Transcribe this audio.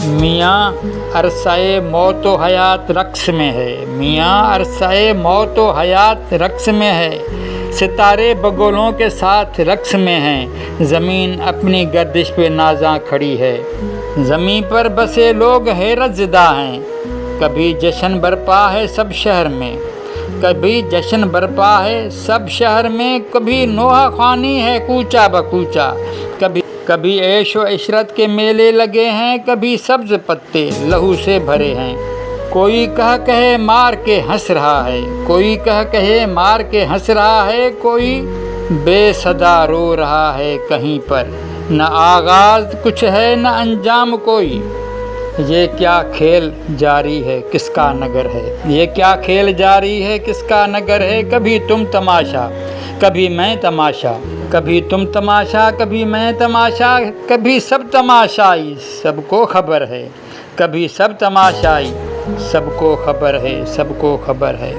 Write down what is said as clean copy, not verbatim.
میاں عرصۂ موت و حیات رقص میں ہے، میاں عرصۂ موت و حیات رقص میں ہے، ستارے بگولوں کے ساتھ رقص میں ہیں، زمین اپنی گردش پہ نازاں کھڑی ہے، زمین پر بسے لوگ حیرت زدہ ہیں، کبھی جشن برپا ہے سب شہر میں، کبھی جشن برپا ہے سب شہر میں، کبھی نوحہ خوانی ہے کوچہ بکوچہ، کبھی عیش و عشرت کے میلے لگے ہیں، کبھی سبز پتے لہو سے بھرے ہیں، کوئی کہے مار کے ہنس رہا ہے، کوئی کہے مار کے ہنس رہا ہے، کوئی بے صدا رو رہا ہے کہیں پر، نہ آغاز کچھ ہے نہ انجام کوئی، یہ کیا کھیل جاری ہے کس کا نگر ہے، یہ کیا کھیل جاری ہے کس کا نگر ہے، کبھی تم تماشا کبھی میں تماشا، کبھی تم تماشا کبھی میں تماشا، کبھی سب تماشائی سب کو خبر ہے، کبھی سب تماشائی سب کو خبر ہے، سب کو خبر ہے۔